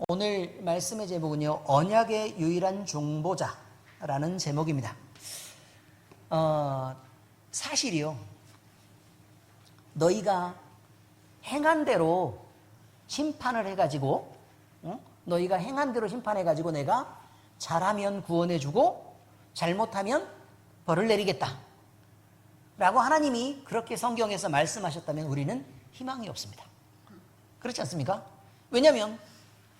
오늘 말씀의 제목은요, 언약의 유일한 중보자라는 제목입니다. 사실이요, 너희가 행한 대로 심판을 해가지고, 너희가 행한 대로 심판해가지고 내가 잘하면 구원해주고 잘못하면 벌을 내리겠다 라고 하나님이 그렇게 성경에서 말씀하셨다면 우리는 희망이 없습니다. 그렇지 않습니까? 왜냐하면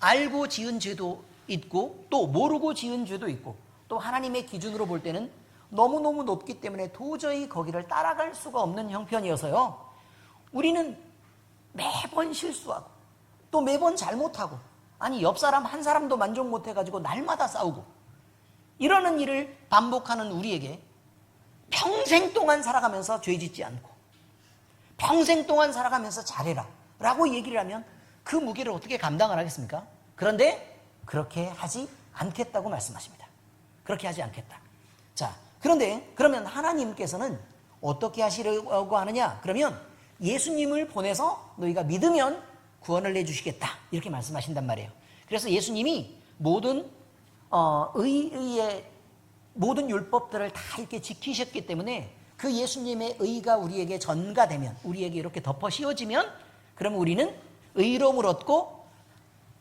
알고 지은 죄도 있고 또 모르고 지은 죄도 있고 또 하나님의 기준으로 볼 때는 너무너무 높기 때문에 도저히 거기를 따라갈 수가 없는 형편이어서요, 우리는 매번 실수하고 또 매번 잘못하고, 아니 옆 사람 한 사람도 만족 못해가지고 날마다 싸우고 이러는 일을 반복하는 우리에게 평생 동안 살아가면서 죄 짓지 않고 평생 동안 살아가면서 잘해라 라고 얘기를 하면 그 무게를 어떻게 감당을 하겠습니까? 그런데 그렇게 하지 않겠다고 말씀하십니다. 그렇게 하지 않겠다. 자, 그런데 그러면 하나님께서는 어떻게 하시려고 하느냐? 그러면 예수님을 보내서 너희가 믿으면 구원을 내주시겠다 이렇게 말씀하신단 말이에요. 그래서 예수님이 모든 의의 모든 율법들을 다 이렇게 지키셨기 때문에 그 예수님의 의가 우리에게 전가되면, 우리에게 이렇게 덮어 씌워지면, 그러면 우리는 의로움을 얻고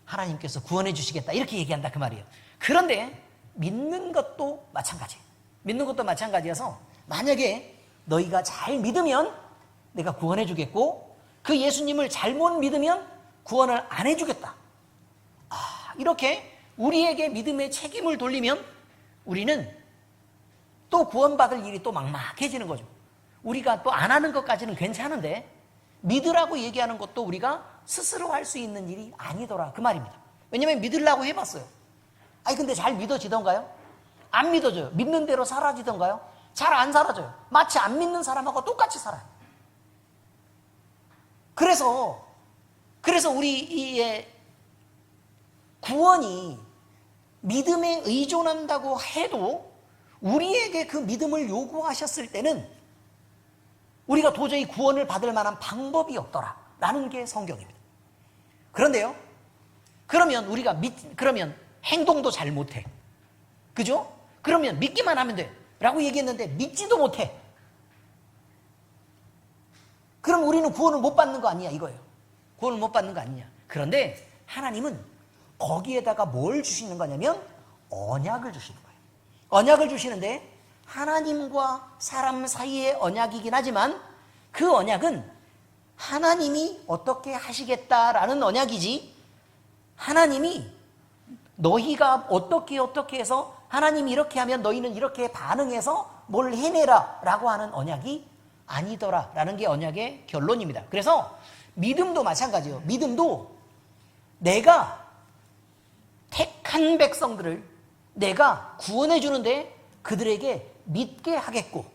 하나님께서 구원해 주시겠다 이렇게 얘기한다 그 말이에요. 그런데 믿는 것도 마찬가지예요. 믿는 것도 마찬가지여서 만약에 너희가 잘 믿으면 내가 구원해 주겠고 그 예수님을 잘못 믿으면 구원을 안 해주겠다, 이렇게 우리에게 믿음의 책임을 돌리면 우리는 또 구원받을 일이 또 막막해지는 거죠. 우리가 또 안 하는 것까지는 괜찮은데 믿으라고 얘기하는 것도 우리가 스스로 할 수 있는 일이 아니더라 그 말입니다. 왜냐하면 믿으려고 해봤어요. 아니 근데 잘 믿어지던가요? 안 믿어져요. 믿는 대로 사라지던가요? 잘 안 사라져요. 마치 안 믿는 사람하고 똑같이 살아요. 그래서 우리의 구원이 믿음에 의존한다고 해도 우리에게 그 믿음을 요구하셨을 때는 우리가 도저히 구원을 받을 만한 방법이 없더라 라는 게 성경입니다. 그런데요, 그러면 우리가 그러면 행동도 잘 못해, 그죠? 그러면 믿기만 하면 돼 라고 얘기했는데 믿지도 못해. 그럼 우리는 구원을 못 받는 거 아니냐 이거예요. 구원을 못 받는 거 아니냐. 그런데 하나님은 거기에다가 뭘 주시는 거냐면 언약을 주시는 거예요. 언약을 주시는데 하나님과 사람 사이의 언약이긴 하지만 그 언약은 하나님이 어떻게 하시겠다라는 언약이지, 하나님이 너희가 어떻게 해서 하나님이 이렇게 하면 너희는 이렇게 반응해서 뭘 해내라 라고 하는 언약이 아니더라 라는 게 언약의 결론입니다. 그래서 믿음도 마찬가지예요. 믿음도 내가 택한 백성들을 내가 구원해 주는데 그들에게 믿게 하겠고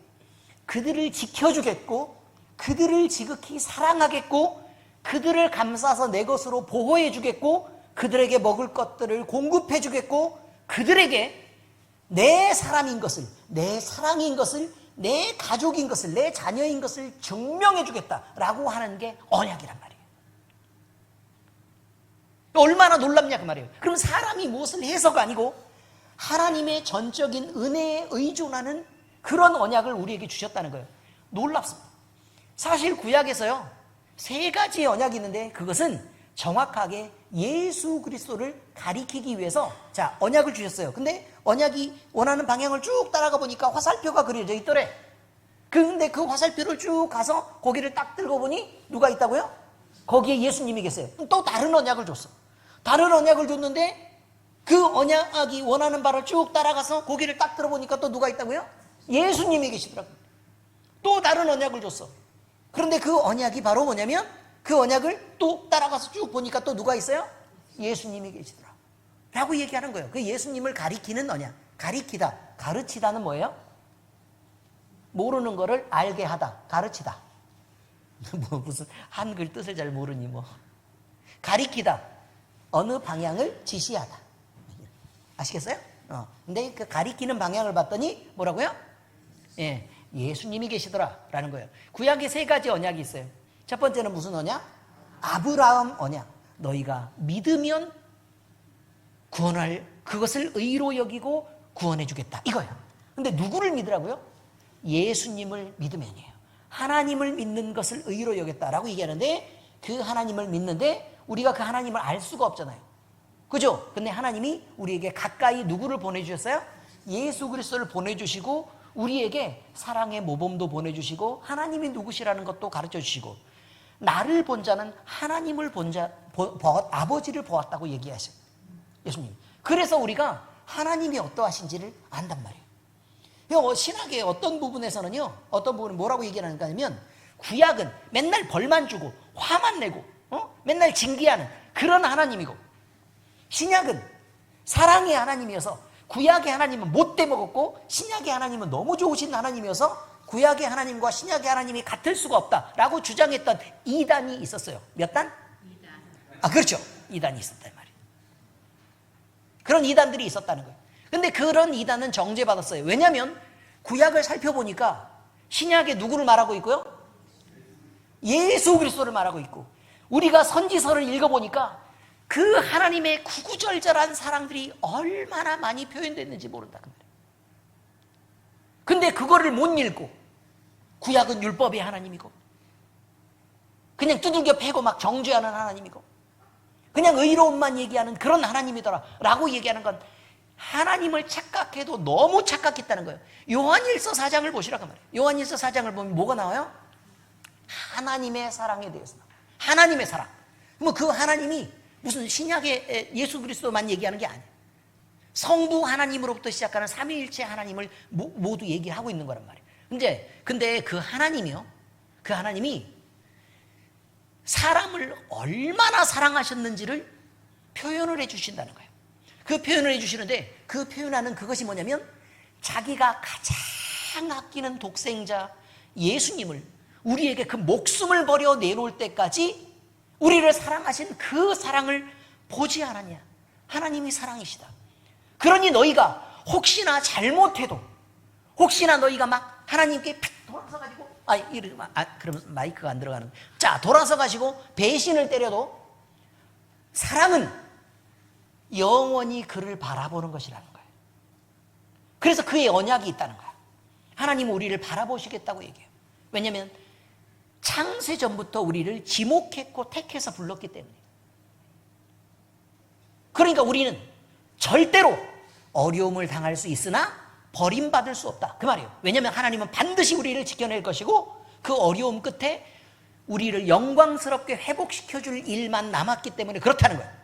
그들을 지켜주겠고 그들을 지극히 사랑하겠고 그들을 감싸서 내 것으로 보호해 주겠고 그들에게 먹을 것들을 공급해 주겠고 그들에게 내 사람인 것을, 내 사랑인 것을, 내 가족인 것을, 내 자녀인 것을 증명해 주겠다라고 하는 게 언약이란 말이에요. 얼마나 놀랍냐 그 말이에요. 그럼 사람이 무엇을 해서가 아니고 하나님의 전적인 은혜에 의존하는 그런 언약을 우리에게 주셨다는 거예요. 놀랍습니다. 사실 구약에서요 3가지의 언약이 있는데 그것은 정확하게 예수 그리스도를 가리키기 위해서 자 언약을 주셨어요. 근데 언약이 원하는 방향을 쭉 따라가 보니까 화살표가 그려져 있더래. 근데 그 화살표를 쭉 가서 거기를 딱 들고 보니 누가 있다고요? 거기에 예수님이 계세요. 또 다른 언약을 줬어. 다른 언약을 줬는데 그 언약이 원하는 바를 쭉 따라가서 거기를 딱 들어보니까 또 누가 있다고요? 예수님이 계시더라고요. 또 다른 언약을 줬어. 그런데 그 언약이 바로 뭐냐면 그 언약을 또 따라가서 쭉 보니까 또 누가 있어요? 예수님이 계시더라 라고 얘기하는 거예요. 그 예수님을 가리키는 언약. 가리키다, 가르치다는 뭐예요? 모르는 거를 알게 하다, 가르치다. 무슨 한글 뜻을 잘 모르니 뭐. 가리키다, 어느 방향을 지시하다. 아시겠어요? 근데 그 가리키는 방향을 봤더니 뭐라고요? 예수님이 계시더라 라는 거예요. 구약에 3가지 언약이 있어요. 첫 번째는 무슨 언약? 아브라함 언약. 너희가 믿으면 구원할 그것을 의로 여기고 구원해 주겠다 이거예요. 근데 누구를 믿으라고요? 예수님을 믿으면이에요. 하나님을 믿는 것을 의로 여겼다라고 얘기하는데, 그 하나님을 믿는데 우리가 그 하나님을 알 수가 없잖아요. 그죠? 근데 하나님이 우리에게 가까이 누구를 보내주셨어요? 예수 그리스도를 보내주시고 우리에게 사랑의 모범도 보내주시고 하나님이 누구시라는 것도 가르쳐주시고, 나를 본 자는 하나님을 본 자, 아버지를 보았다고 얘기하셔요, 예수님. 그래서 우리가 하나님이 어떠하신지를 안단 말이에요. 신학의 어떤 부분에서는요, 어떤 부분은 뭐라고 얘기하는가 하면, 구약은 맨날 벌만 주고 화만 내고 맨날 징계하는 그런 하나님이고, 신약은 사랑의 하나님이어서 구약의 하나님은 못돼 먹었고 신약의 하나님은 너무 좋으신 하나님이어서 구약의 하나님과 신약의 하나님이 같을 수가 없다라고 주장했던 이단이 있었어요. 몇 단? 2단. 그렇죠. 이단이 있었단 말이에요. 그런 이단들이 있었다는 거예요. 근데 그런 이단은 정죄받았어요. 왜냐하면 구약을 살펴보니까 신약에 누구를 말하고 있고요? 예수 그리스도를 말하고 있고, 우리가 선지서를 읽어보니까 그 하나님의 구구절절한 사랑들이 얼마나 많이 표현됐는지 모른다 그 말이에요. 근데 그거를 못 읽고, 구약은 율법의 하나님이고 그냥 두들겨 패고 막 정죄하는 하나님이고 그냥 의로움만 얘기하는 그런 하나님이더라 라고 얘기하는 건 하나님을 착각해도 너무 착각했다는 거예요. 요한일서 4장을 보시라고 말이에요. 요한일서 4장을 보면 뭐가 나와요? 하나님의 사랑에 대해서 나와요. 하나님의 사랑. 뭐 그 하나님이 무슨 신약의 예수 그리스도만 얘기하는 게 아니에요. 성부 하나님으로부터 시작하는 삼위일체 하나님을 모두 얘기하고 있는 거란 말이에요. 근데 그 하나님이요, 그 하나님이 사람을 얼마나 사랑하셨는지를 표현을 해주신다는 거예요. 그 표현을 해주시는데, 그 표현하는 그것이 뭐냐면, 자기가 가장 아끼는 독생자 예수님을 우리에게 그 목숨을 버려 내놓을 때까지 우리를 사랑하신 그 사랑을 보지 않았냐. 하나님이 사랑이시다. 그러니 너희가 혹시나 잘못해도, 혹시나 너희가 막 하나님께 픽 돌아서가지고, 그러면 마이크가 안 들어가는. 자, 돌아서가지고 배신을 때려도 사랑은 영원히 그를 바라보는 것이라는 거예요. 그래서 그의 언약이 있다는 거야. 하나님은 우리를 바라보시겠다고 얘기해요. 왜냐하면 창세전부터 우리를 지목했고 택해서 불렀기 때문에. 그러니까 우리는 절대로 어려움을 당할 수 있으나 버림받을 수 없다 그 말이에요. 왜냐하면 하나님은 반드시 우리를 지켜낼 것이고, 그 어려움 끝에 우리를 영광스럽게 회복시켜줄 일만 남았기 때문에 그렇다는 거예요.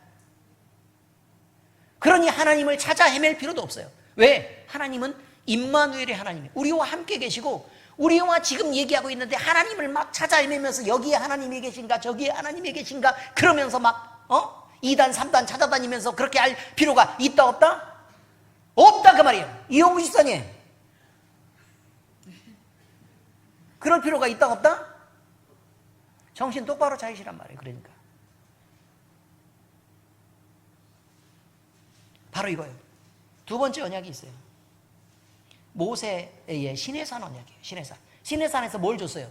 그러니 하나님을 찾아 헤맬 필요도 없어요. 왜? 하나님은 임마누엘의 하나님이에요. 우리와 함께 계시고, 우리와 지금 얘기하고 있는데 하나님을 막 찾아 헤매면서 여기에 하나님이 계신가 저기에 하나님이 계신가 그러면서 막 2단 3단 찾아다니면서 그렇게 할 필요가 있다 없다? 없다 그 말이에요. 이용구 집사님, 그럴 필요가 있다 없다? 정신 똑바로 차리시란 말이에요. 그러니까 바로 이거예요. 두 번째 언약이 있어요. 모세의 시내산 언약이에요. 시내산. 시내산에서 뭘 줬어요?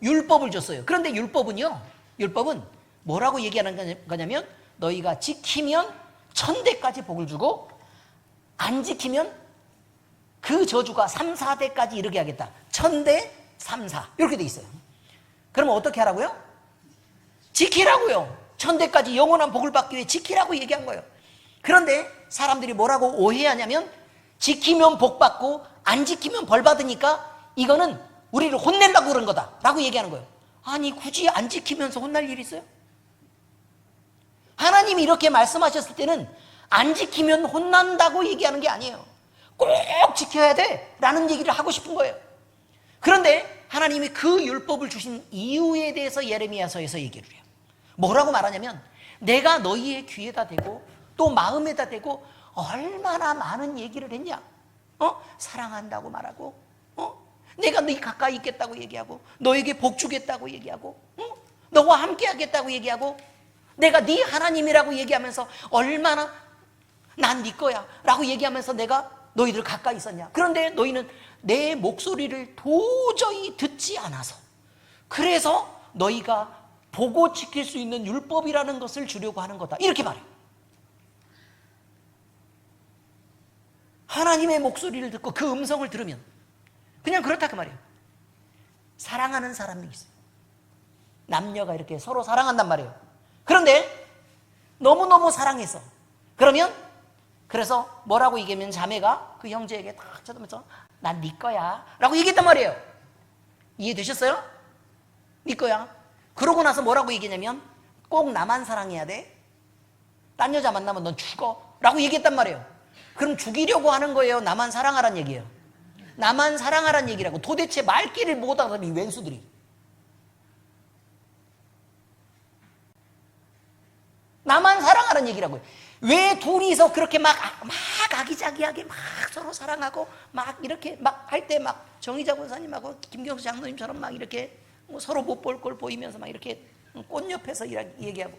율법을 줬어요. 그런데 율법은요, 율법은 뭐라고 얘기하는 거냐면, 너희가 지키면 1000대까지 복을 주고 안 지키면 그 저주가 3, 4대까지 이르게 하겠다. 1000대 3, 4 이렇게 돼 있어요. 그러면 어떻게 하라고요? 지키라고요. 1000대까지 영원한 복을 받기 위해 지키라고 얘기한 거예요. 그런데 사람들이 뭐라고 오해하냐면, 지키면 복 받고 안 지키면 벌 받으니까 이거는 우리를 혼내려고 그런 거다 라고 얘기하는 거예요. 아니, 굳이 안 지키면서 혼날 일이 있어요? 하나님이 이렇게 말씀하셨을 때는 안 지키면 혼난다고 얘기하는 게 아니에요. 꼭 지켜야 돼 라는 얘기를 하고 싶은 거예요. 그런데 하나님이 그 율법을 주신 이유에 대해서 예레미야서에서 얘기를 해요. 뭐라고 말하냐면, 내가 너희의 귀에다 대고 또 마음에다 대고 얼마나 많은 얘기를 했냐. 사랑한다고 말하고, 내가 너희 가까이 있겠다고 얘기하고, 너에게 복 주겠다고 얘기하고, 너와 함께 하겠다고 얘기하고, 내가 네 하나님이라고 얘기하면서 얼마나 난 네 거야 라고 얘기하면서 내가 너희들 가까이 있었냐. 그런데 너희는 내 목소리를 도저히 듣지 않아서, 그래서 너희가 보고 지킬 수 있는 율법이라는 것을 주려고 하는 거다 이렇게 말해요. 하나님의 목소리를 듣고 그 음성을 들으면 그냥 그렇다 그 말이에요. 사랑하는 사람이 있어요. 남녀가 이렇게 서로 사랑한단 말이에요. 그런데 너무너무 사랑해서 그러면 그래서 뭐라고 얘기하면 자매가 그 형제에게 딱 쳐다보면서 난 네 거야 라고 얘기했단 말이에요. 이해되셨어요? 네 거야. 그러고 나서 뭐라고 얘기냐면 꼭 나만 사랑해야 돼. 딴 여자 만나면 넌 죽어 라고 얘기했단 말이에요. 그럼 죽이려고 하는 거예요? 나만 사랑하란 얘기예요? 나만 사랑하란 얘기라고. 도대체 말귀를 못 알아듣는 이 왼수들이. 나만 사랑하란 얘기라고요. 왜 둘이서 그렇게 막 아기자기하게 막 서로 사랑하고 막 이렇게 막 할 때 막 정의자 권사님하고 김경수 장로님처럼 막 이렇게 뭐 서로 못 볼 걸 보이면서 막 이렇게 꽃 옆에서 얘기하고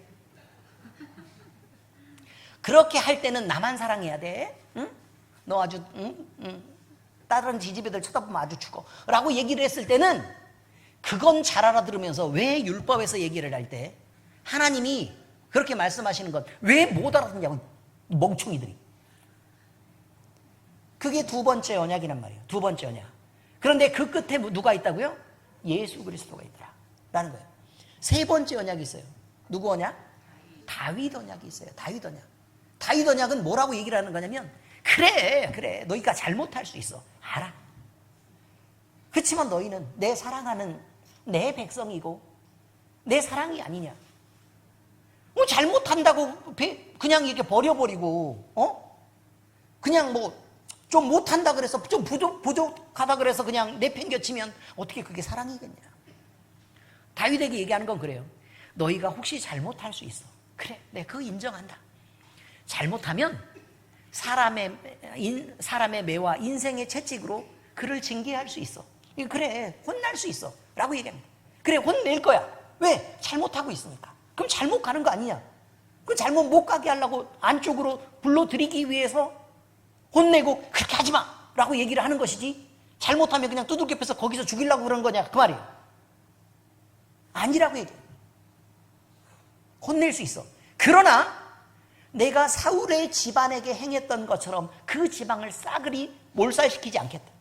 그렇게 할 때는 나만 사랑해야 돼. 응? 너 아주 다른 지지배들 쳐다보면 아주 죽어 라고 얘기를 했을 때는 그건 잘 알아들으면서 왜 율법에서 얘기를 할 때 하나님이 그렇게 말씀하시는 것 왜 못 알아듣냐고 멍충이들이. 그게 두 번째 언약이란 말이에요. 두 번째 언약. 그런데 그 끝에 누가 있다고요? 예수 그리스도가 있더라 라는 거예요. 세 번째 언약이 있어요. 누구 언약? 다윗 언약이 있어요. 다윗 언약. 다윗 언약은 뭐라고 얘기를 하는 거냐면 그래 너희가 잘못할 수 있어. 알아. 그렇지만 너희는 내 사랑하는 내 백성이고 내 사랑이 아니냐. 뭐 잘못한다고 그냥 이렇게 버려버리고 그냥 뭐 좀 못한다 그래서 좀 부족하다 그래서 그냥 내팽겨치면 어떻게 그게 사랑이겠냐. 다윗에게 얘기하는 건 그래요. 너희가 혹시 잘못할 수 있어. 그래 내가 그거 인정한다. 잘못하면 사람의 매와 인생의 채찍으로 그를 징계할 수 있어. 그래 혼날 수 있어 라고 얘기합니다. 그래 혼낼 거야. 왜? 잘못하고 있으니까. 그럼 잘못 가는 거 아니냐. 그 잘못 못 가게 하려고 안쪽으로 불러들이기 위해서 혼내고 그렇게 하지마 라고 얘기를 하는 것이지, 잘못하면 그냥 두들겨 패서 거기서 죽이려고 그런 거냐 그 말이에요. 아니라고 얘기해요. 혼낼 수 있어. 그러나 내가 사울의 집안에게 행했던 것처럼 그 지방을 싸그리 몰살시키지 않겠다.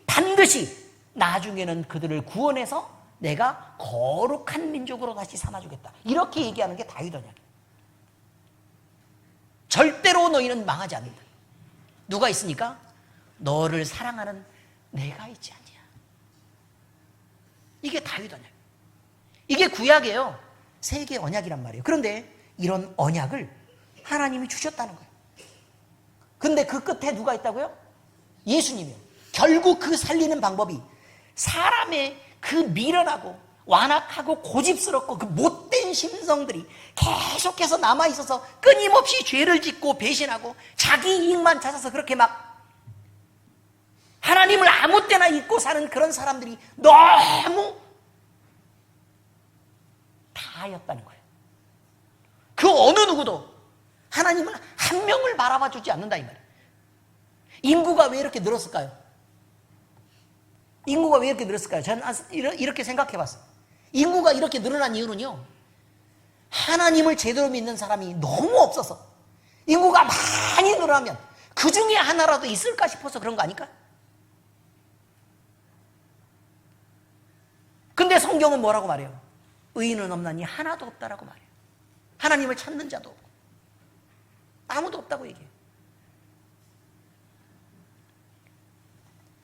반드시 나중에는 그들을 구원해서 내가 거룩한 민족으로 다시 삼아주겠다. 이렇게 얘기하는 게 다윗 언약이에요. 절대로 너희는 망하지 않는다. 누가 있으니까? 너를 사랑하는 내가 있지 않냐. 이게 다윗 언약. 이게 구약이에요. 세계 언약이란 말이에요. 그런데 이런 언약을 하나님이 주셨다는 거예요. 근데 그 끝에 누가 있다고요? 예수님이요. 결국 그 살리는 방법이 사람의 그 미련하고 완악하고 고집스럽고 그 못된 심성들이 계속해서 남아있어서 끊임없이 죄를 짓고 배신하고 자기 이익만 찾아서 그렇게 막 하나님을 아무 때나 잊고 사는 그런 사람들이 너무 다였다는 거예요. 그 어느 누구도 하나님은 한 명을 바라봐 주지 않는다 이 말이에요. 인구가 왜 이렇게 늘었을까요? 인구가 왜 이렇게 늘었을까요? 저는 이렇게 생각해 봤어요. 인구가 이렇게 늘어난 이유는요, 하나님을 제대로 믿는 사람이 너무 없어서. 인구가 많이 늘어나면 그 중에 하나라도 있을까 싶어서 그런 거 아닐까? 근데 성경은 뭐라고 말해요? 의인은 없나니 하나도 없다라고 말해요. 하나님을 찾는 자도 없고 아무도 없다고 얘기해요.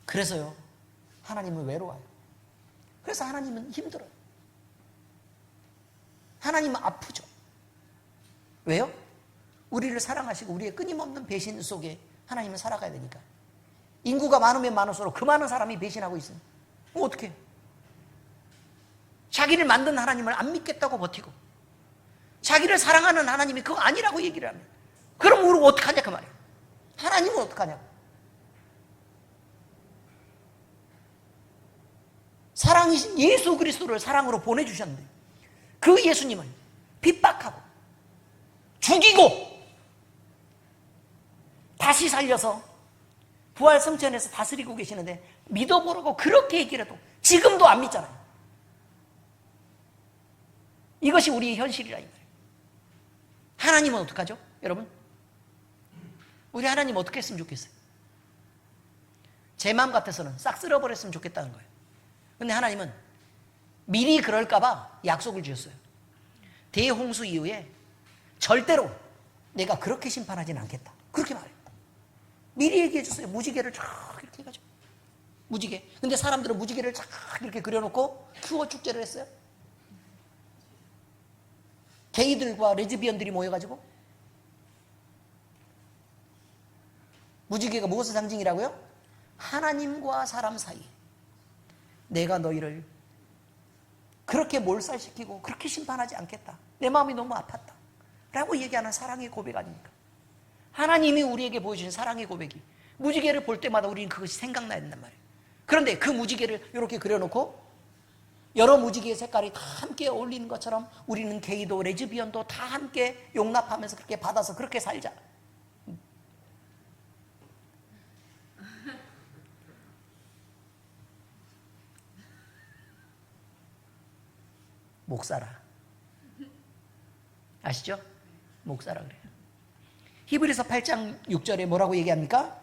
그래서요, 하나님은 외로워요. 그래서 하나님은 힘들어요. 하나님은 아프죠. 왜요? 우리를 사랑하시고 우리의 끊임없는 배신 속에 하나님은 살아가야 되니까. 인구가 많으면 많을수록 그 많은 사람이 배신하고 있으면 어떻게 해요? 자기를 만든 하나님을 안 믿겠다고 버티고 자기를 사랑하는 하나님이 그거 아니라고 얘기를 하면, 그럼 우리가 어떡하냐 그 말이에요. 하나님은 어떡하냐고. 사랑이신 예수 그리스도를 사랑으로 보내주셨는데 그 예수님을 핍박하고 죽이고 다시 살려서 부활 성천에서 다스리고 계시는데 믿어보라고 그렇게 얘기를 해도 지금도 안 믿잖아요. 이것이 우리의 현실이라 이 말이에요. 하나님은 어떡하죠? 여러분, 우리 하나님 어떻게 했으면 좋겠어요? 제 마음 같아서는 싹 쓸어버렸으면 좋겠다는 거예요. 근데 하나님은 미리 그럴까봐 약속을 주셨어요. 대홍수 이후에 절대로 내가 그렇게 심판하지는 않겠다. 그렇게 말해요. 미리 얘기해 줬어요. 무지개를 쫙 이렇게 해가지고. 무지개. 근데 사람들은 무지개를 쫙 이렇게 그려놓고 큐어 축제를 했어요. 게이들과 레즈비언들이 모여가지고. 무지개가 무엇의 상징이라고요? 하나님과 사람 사이. 내가 너희를 그렇게 몰살시키고 그렇게 심판하지 않겠다. 내 마음이 너무 아팠다. 라고 얘기하는 사랑의 고백 아닙니까? 하나님이 우리에게 보여주신 사랑의 고백이 무지개를 볼 때마다 우리는 그것이 생각나야 된단 말이에요. 그런데 그 무지개를 이렇게 그려놓고 여러 무지개의 색깔이 다 함께 어울리는 것처럼 우리는 게이도 레즈비언도 다 함께 용납하면서 그렇게 받아서 그렇게 살자. 목사라. 아시죠? 목사라 그래요. 히브리서 8장 6절에 뭐라고 얘기합니까?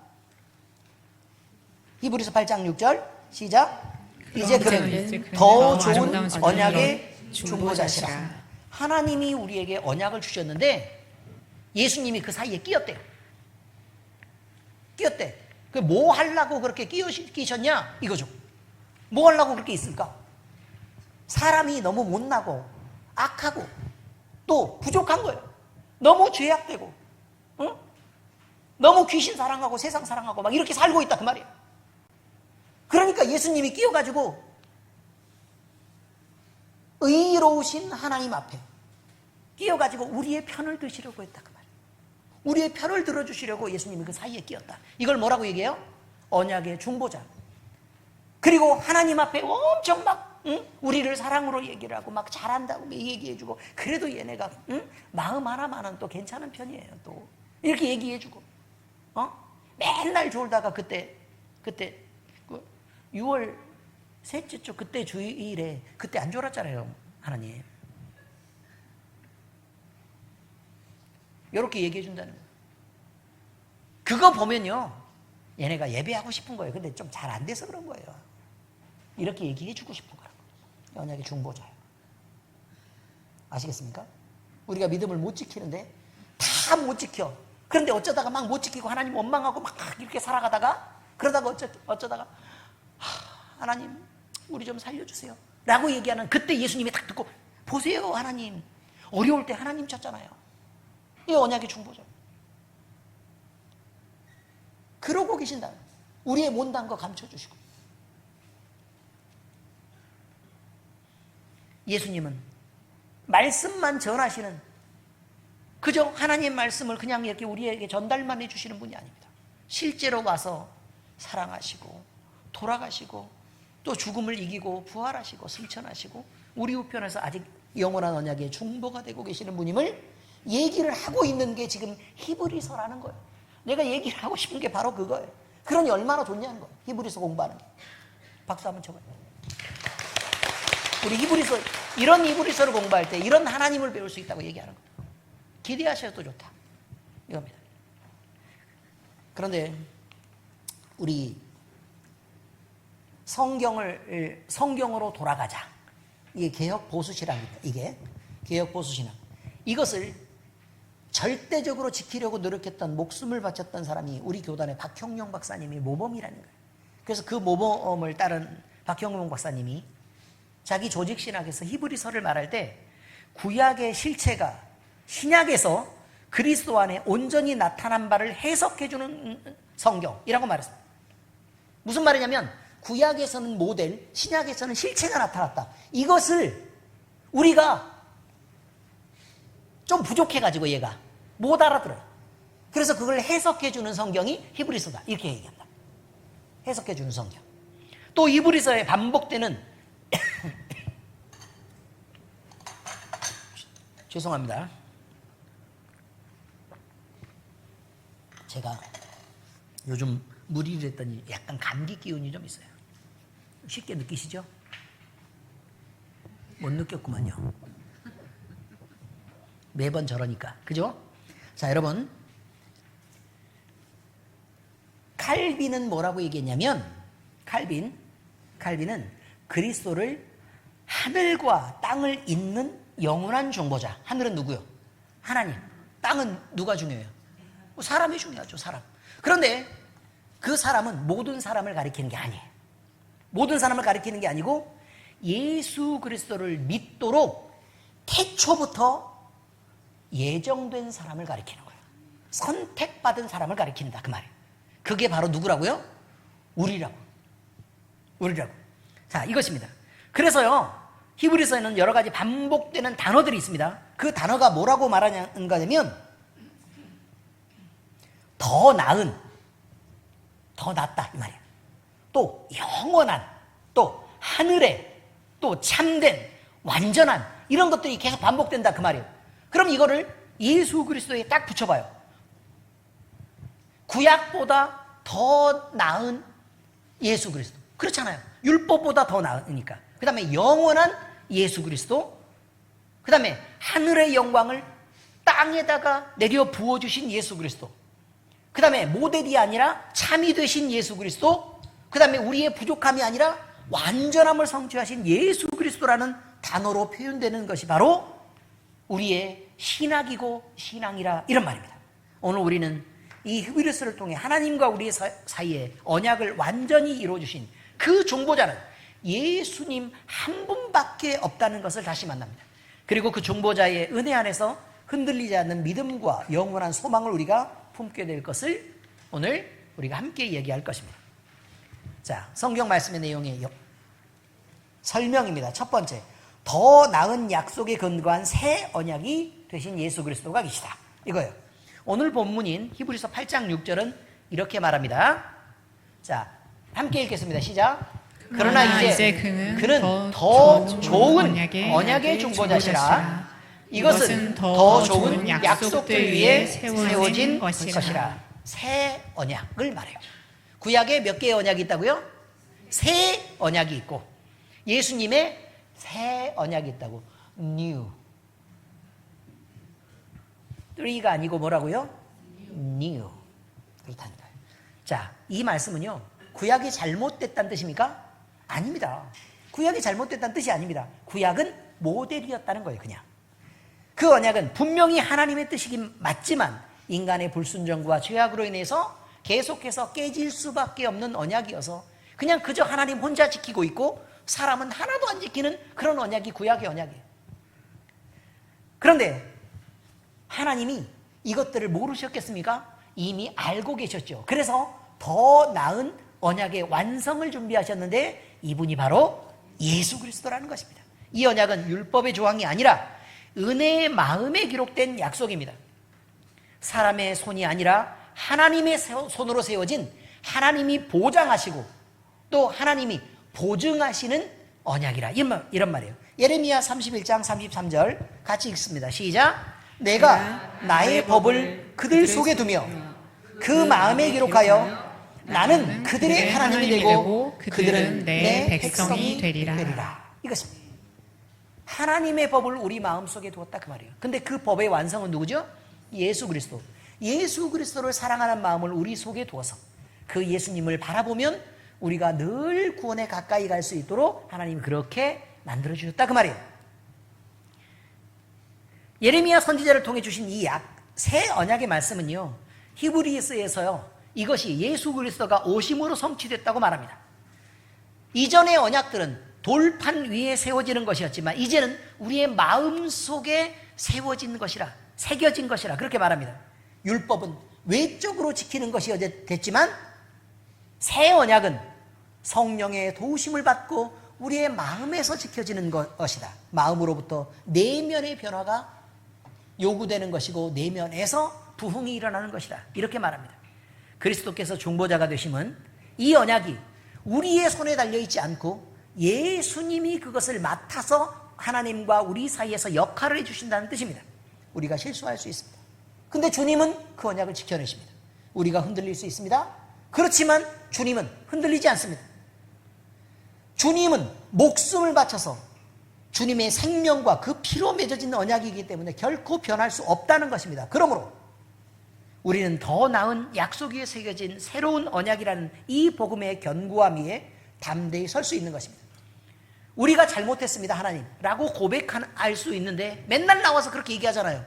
히브리서 8장 6절 시작. 이제 그는 더 좋은 언약의 중보자시라. 하나님이 우리에게 언약을 주셨는데 예수님이 그 사이에 끼었대요. 끼었대. 그 뭐 하려고 그렇게 끼셨냐? 이거죠. 뭐 하려고 그렇게 있을까? 사람이 너무 못나고 악하고 또 부족한 거예요. 너무 죄악되고, 응? 너무 귀신 사랑하고 세상 사랑하고 막 이렇게 살고 있다 그 말이에요. 그러니까 예수님이 끼어가지고 의로우신 하나님 앞에 끼어가지고 우리의 편을 드시려고 했다 그 말이에요. 우리의 편을 들어주시려고 예수님이 그 사이에 끼었다. 이걸 뭐라고 얘기해요? 언약의 중보자. 그리고 하나님 앞에 엄청 막 우리를 사랑으로 얘기를 하고 막 잘한다고 얘기해주고, 그래도 얘네가 마음 하나만은 또 괜찮은 편이에요. 또 이렇게 얘기해주고, 맨날 졸다가 그때 6월 셋째 주 그때 주일에 그때 안 졸았잖아요. 하나님 이렇게 얘기해준다는 거예요. 그거 보면요, 얘네가 예배하고 싶은 거예요. 근데 좀 잘 안 돼서 그런 거예요. 이렇게 얘기해주고 싶은 거예요. 언약의 중보자예요. 아시겠습니까? 우리가 믿음을 못 지키는데 다 못 지켜. 그런데 어쩌다가 막 못 지키고 하나님 원망하고 막 이렇게 살아가다가, 그러다가 어쩌다가 하나님 우리 좀 살려주세요 라고 얘기하는 그때 예수님이 딱 듣고, 보세요 하나님 어려울 때 하나님 찾잖아요. 이 언약의 중보자. 그러고 계신다. 우리의 못난 거 감춰주시고. 예수님은 말씀만 전하시는, 그저 하나님의 말씀을 그냥 이렇게 우리에게 전달만 해주시는 분이 아닙니다. 실제로 와서 사랑하시고 돌아가시고 또 죽음을 이기고 부활하시고 승천하시고 우리 우편에서 아직 영원한 언약의 중보가 되고 계시는 분임을 얘기를 하고 있는 게 지금 히브리서라는 거예요. 내가 얘기를 하고 싶은 게 바로 그거예요. 그러니 얼마나 좋냐는 거예요. 히브리서 공부하는 게. 박수 한번 쳐봐요. 우리 이런 히브리서를 공부할 때 이런 하나님을 배울 수 있다고 얘기하는 거예요. 기대하셔도 좋다 이겁니다. 그런데 우리 성경으로 돌아가자. 이게 개혁 보수신앙입니다. 이게 개혁 보수신앙. 이것을 절대적으로 지키려고 노력했던, 목숨을 바쳤던 사람이 우리 교단의 박형룡 박사님이 모범이라는 거예요. 그래서 그 모범을 따른 박형룡 박사님이 자기 조직신학에서 히브리서를 말할 때 구약의 실체가 신약에서 그리스도 안에 온전히 나타난 바를 해석해주는 성경이라고 말했습니다. 무슨 말이냐면 구약에서는 모델, 신약에서는 실체가 나타났다. 이것을 우리가 좀 부족해가지고 얘가 못 알아들어요. 그래서 그걸 해석해주는 성경이 히브리서다 이렇게 얘기한다. 해석해주는 성경. 또 히브리서에 반복되는 죄송합니다. 제가 요즘 무리를 했더니 약간 감기 기운이 좀 있어요. 쉽게 느끼시죠? 못 느꼈구만요. 매번 저러니까. 그죠? 자, 여러분. 칼빈은 뭐라고 얘기했냐면, 칼빈은 그리스도를 하늘과 땅을 잇는 영원한 중보자. 하늘은 누구요? 하나님. 땅은 누가 중요해요? 사람이 중요하죠, 사람. 그런데 그 사람은 모든 사람을 가리키는 게 아니에요. 모든 사람을 가리키는 게 아니고 예수 그리스도를 믿도록 태초부터 예정된 사람을 가리키는 거예요. 선택받은 사람을 가리킨다, 그 말이에요. 그게 바로 누구라고요? 우리라고. 자, 이것입니다. 그래서요, 히브리서에는 여러 가지 반복되는 단어들이 있습니다. 그 단어가 뭐라고 말하냐면, 더 나은, 더 낫다, 이 말이에요. 또 영원한, 또 하늘에, 또 참된, 완전한, 이런 것들이 계속 반복된다, 그 말이에요. 그럼 이거를 예수 그리스도에 딱 붙여봐요. 구약보다 더 나은 예수 그리스도. 그렇잖아요. 율법보다 더 나으니까. 그 다음에 영원한 예수 그리스도, 그 다음에 하늘의 영광을 땅에다가 내려 부어주신 예수 그리스도, 그 다음에 모델이 아니라 참이 되신 예수 그리스도, 그 다음에 우리의 부족함이 아니라 완전함을 성취하신 예수 그리스도라는 단어로 표현되는 것이 바로 우리의 신학이고 신앙이라, 이런 말입니다. 오늘 우리는 이 히브리서를 통해 하나님과 우리의 사이에 언약을 완전히 이루어주신 그 중보자는 예수님 한 분밖에 없다는 것을 다시 만납니다. 그리고 그 중보자의 은혜 안에서 흔들리지 않는 믿음과 영원한 소망을 우리가 품게 될 것을 오늘 우리가 함께 얘기할 것입니다. 자, 성경 말씀의 내용의 설명입니다. 첫 번째, 더 나은 약속에 근거한 새 언약이 되신 예수 그리스도가 계시다, 이거예요. 오늘 본문인 히브리서 8장 6절은 이렇게 말합니다. 자, 함께 읽겠습니다. 시작. 그러나 이제 그는 더 좋은 언약의 중보자시라. 이것은 더 좋은 약속들 위에 세워진 것이라. 새 언약을 말해요. 구약에 몇 개의 언약이 있다고요? 새 언약이 있고, 예수님의 새 언약이 있다고. New. 3가 아니고 뭐라고요? New. 그렇다는 거예요. 자, 이 말씀은요, 구약이 잘못됐다는 뜻입니까? 아닙니다. 구약이 잘못됐다는 뜻이 아닙니다. 구약은 모델이었다는 거예요, 그냥. 그 언약은 분명히 하나님의 뜻이긴 맞지만 인간의 불순종과 죄악으로 인해서 계속해서 깨질 수밖에 없는 언약이어서 그냥 그저 하나님 혼자 지키고 있고 사람은 하나도 안 지키는 그런 언약이 구약의 언약이에요. 그런데 하나님이 이것들을 모르셨겠습니까? 이미 알고 계셨죠. 그래서 더 나은 언약의 완성을 준비하셨는데 이분이 바로 예수 그리스도라는 것입니다. 이 언약은 율법의 조항이 아니라 은혜의 마음에 기록된 약속입니다. 사람의 손이 아니라 하나님의 손으로 세워진, 하나님이 보장하시고 또 하나님이 보증하시는 언약이라, 이런 말이에요. 예레미야 31장 33절 같이 읽습니다. 시작. 내가 나의 법을 그들 속에 두며 그 마음에 기록하여 나는 그들의 하나님이 되고 그들은 내 백성이 되리라. 이것입니다. 하나님의 법을 우리 마음속에 두었다, 그 말이에요. 근데 그 법의 완성은 누구죠? 예수 그리스도. 예수 그리스도를 사랑하는 마음을 우리 속에 두어서 그 예수님을 바라보면 우리가 늘 구원에 가까이 갈 수 있도록 하나님이 그렇게 만들어주셨다, 그 말이에요. 예레미야 선지자를 통해 주신 이 새 언약의 말씀은요, 히브리서에서요, 이것이 예수 그리스도가 오심으로 성취됐다고 말합니다. 이전의 언약들은 돌판 위에 세워지는 것이었지만 이제는 우리의 마음 속에 세워진 것이라, 새겨진 것이라 그렇게 말합니다. 율법은 외적으로 지키는 것이 됐지만 새 언약은 성령의 도우심을 받고 우리의 마음에서 지켜지는 것이다. 마음으로부터 내면의 변화가 요구되는 것이고 내면에서 부흥이 일어나는 것이다, 이렇게 말합니다. 그리스도께서 중보자가 되심은 이 언약이 우리의 손에 달려있지 않고 예수님이 그것을 맡아서 하나님과 우리 사이에서 역할을 해주신다는 뜻입니다. 우리가 실수할 수 있습니다. 근데 주님은 그 언약을 지켜내십니다. 우리가 흔들릴 수 있습니다. 그렇지만 주님은 흔들리지 않습니다. 주님은 목숨을 바쳐서 주님의 생명과 그 피로 맺어진 언약이기 때문에 결코 변할 수 없다는 것입니다. 그러므로 우리는 더 나은 약속 위에 새겨진 새로운 언약이라는 이 복음의 견고함 위에 담대히 설 수 있는 것입니다. 우리가 잘못했습니다 하나님 라고 고백할 수 있는데 맨날 나와서 그렇게 얘기하잖아요.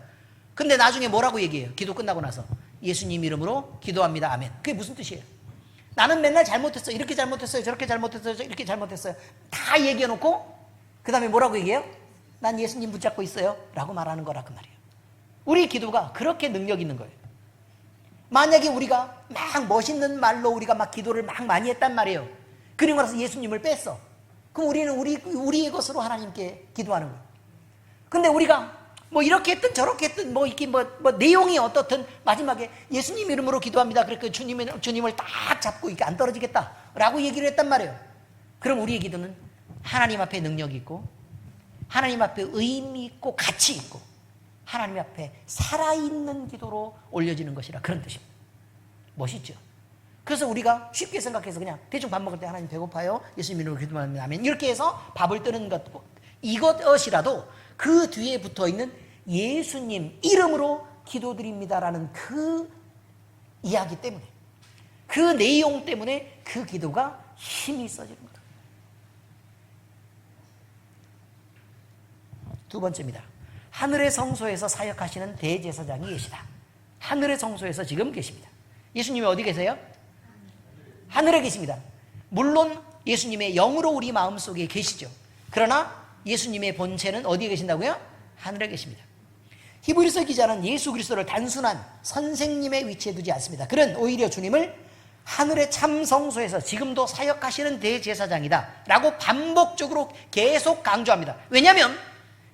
근데 나중에 뭐라고 얘기해요? 기도 끝나고 나서 예수님 이름으로 기도합니다 아멘. 그게 무슨 뜻이에요? 나는 맨날 잘못했어요, 이렇게 잘못했어요, 저렇게 잘못했어요, 이렇게 잘못했어요 다 얘기해놓고 그 다음에 뭐라고 얘기해요? 난 예수님 붙잡고 있어요 라고 말하는 거라 그 말이에요. 우리 기도가 그렇게 능력 있는 거예요. 만약에 우리가 막 멋있는 말로 우리가 막 기도를 막 많이 했단 말이에요. 그리고 나서 예수님을 뺐어. 그럼 우리는 우리의 것으로 하나님께 기도하는 거예요. 근데 우리가 뭐 이렇게 했든 저렇게 했든 뭐 이렇게 뭐 내용이 어떻든 마지막에 예수님 이름으로 기도합니다. 그러니까 주님을 딱 잡고 이렇게 안 떨어지겠다라고 얘기를 했단 말이에요. 그럼 우리의 기도는 하나님 앞에 능력이 있고 하나님 앞에 의미 있고 가치 있고 하나님 앞에 살아있는 기도로 올려지는 것이라 그런 뜻입니다. 멋있죠? 그래서 우리가 쉽게 생각해서 그냥 대충 밥 먹을 때 하나님 배고파요, 예수님 이름으로 기도합니다 아멘 이렇게 해서 밥을 뜨는 것, 이것이라도 그 뒤에 붙어있는 예수님 이름으로 기도드립니다라는 그 이야기 때문에, 그 내용 때문에 그 기도가 힘이 있어지는 거다. 두 번째입니다. 하늘의 성소에서 사역하시는 대제사장이 계시다. 하늘의 성소에서 지금 계십니다. 예수님이 어디 계세요? 하늘에 계십니다. 물론 예수님의 영으로 우리 마음속에 계시죠. 그러나 예수님의 본체는 어디에 계신다고요? 하늘에 계십니다. 히브리서 기자는 예수 그리스도를 단순한 선생님의 위치에 두지 않습니다. 그는 오히려 주님을 하늘의 참 성소에서 지금도 사역하시는 대제사장이다 라고 반복적으로 계속 강조합니다. 왜냐하면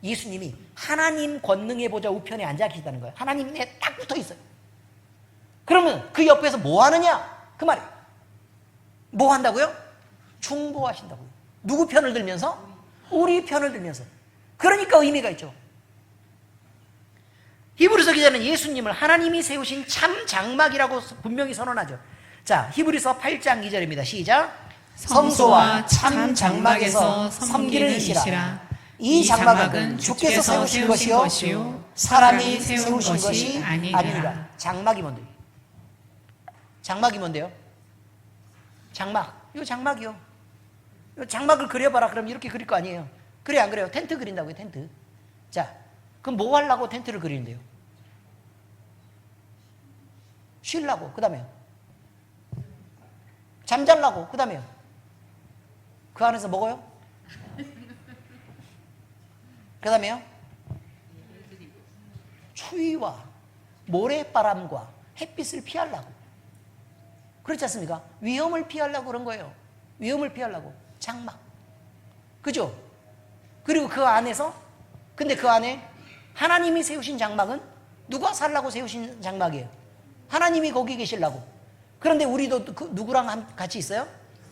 예수님이 하나님 권능의 보좌 우편에 앉아 계시다는 거예요. 하나님에 딱 붙어 있어요. 그러면 그 옆에서 뭐 하느냐? 그 말이에요. 뭐 한다고요? 중보하신다고요. 누구 편을 들면서? 우리 편을 들면서. 그러니까 의미가 있죠. 히브리서 기자는 예수님을 하나님이 세우신 참 장막이라고 분명히 선언하죠. 자, 히브리서 8장 2절입니다. 시작. 성소와 참 장막에서 섬기는 이시라. 이 장막은 주께서 세우신 것이요 사람이 세운 것이 아니라. 장막이 뭔데요? 장막이 뭔데요? 장막. 이거 장막이요. 장막을 그려봐라. 그럼 이렇게 그릴 거 아니에요. 그래 안 그래요? 텐트 그린다고요. 텐트. 자, 그럼 뭐 하려고 텐트를 그리는데요? 쉬려고. 그 다음에요? 잠자려고. 그 다음에요? 그 안에서 먹어요? 그 다음에요? 추위와 모래바람과 햇빛을 피하려고. 그렇지 않습니까? 위험을 피하려고 그런 거예요. 위험을 피하려고. 장막. 그죠? 그리고 그 안에서, 근데 그 안에 하나님이 세우신 장막은 누가 살라고 세우신 장막이에요? 하나님이 거기 계시려고. 그런데 우리도 누구랑 같이 있어요?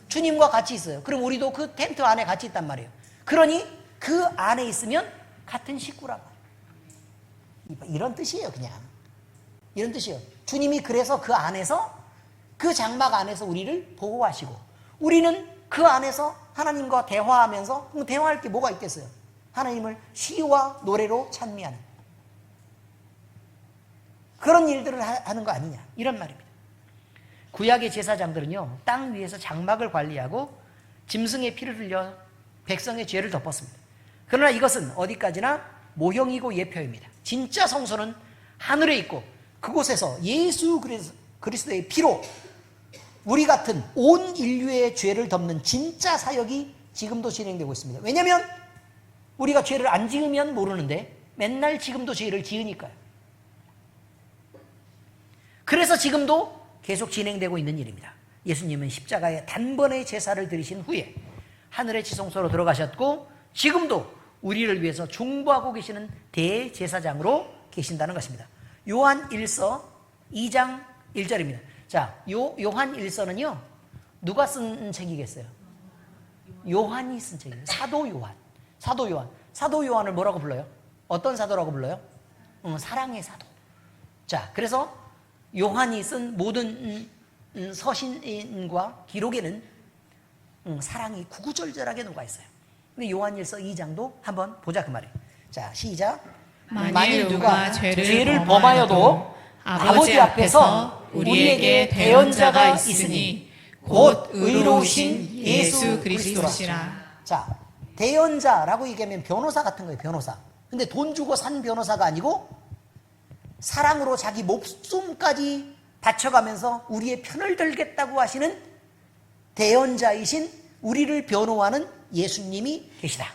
주님과 같이 있어요. 그럼 우리도 그 텐트 안에 같이 있단 말이에요. 그러니 그 안에 있으면 같은 식구라고. 이런 뜻이에요. 그냥 이런 뜻이에요. 주님이 그래서 그 안에서, 그 장막 안에서 우리를 보호하시고, 우리는 그 안에서 하나님과 대화하면서, 그럼 대화할 게 뭐가 있겠어요? 하나님을 시와 노래로 찬미하는 그런 일들을 하는 거 아니냐, 이런 말입니다. 구약의 제사장들은요, 땅 위에서 장막을 관리하고 짐승의 피를 흘려 백성의 죄를 덮었습니다. 그러나 이것은 어디까지나 모형이고 예표입니다. 진짜 성소는 하늘에 있고 그곳에서 예수 그리스도의 피로 우리 같은 온 인류의 죄를 덮는 진짜 사역이 지금도 진행되고 있습니다. 왜냐하면 우리가 죄를 안 지으면 모르는데 맨날 지금도 죄를 지으니까요. 그래서 지금도 계속 진행되고 있는 일입니다. 예수님은 십자가에 단번에 제사를 드리신 후에 하늘의 지성소로 들어가셨고 지금도 우리를 위해서 중보하고 계시는 대제사장으로 계신다는 것입니다. 요한 1서 2장 1절입니다. 자, 요한 1서는요, 누가 쓴 책이겠어요? 요한이 쓴 책이에요. 사도 요한. 사도 요한을 뭐라고 불러요? 어떤 사도라고 불러요? 사랑의 사도. 자, 그래서 요한이 쓴 모든 서신과 기록에는 사랑이 구구절절하게 녹아 있어요. 근데 요한일서 2장도 한번 보자 그 말이에요. 자, 시작. 만일 누가 죄를 범하여도 아버지 앞에서 우리에게 대언자가 있으니 곧 의로우신 예수 그리스도시라. 자, 대언자라고 얘기하면 변호사 같은 거예요. 변호사. 근데 돈 주고 산 변호사가 아니고 사랑으로 자기 목숨까지 바쳐가면서 우리의 편을 들겠다고 하시는 대언자이신 우리를 변호하는 예수님이 계시다.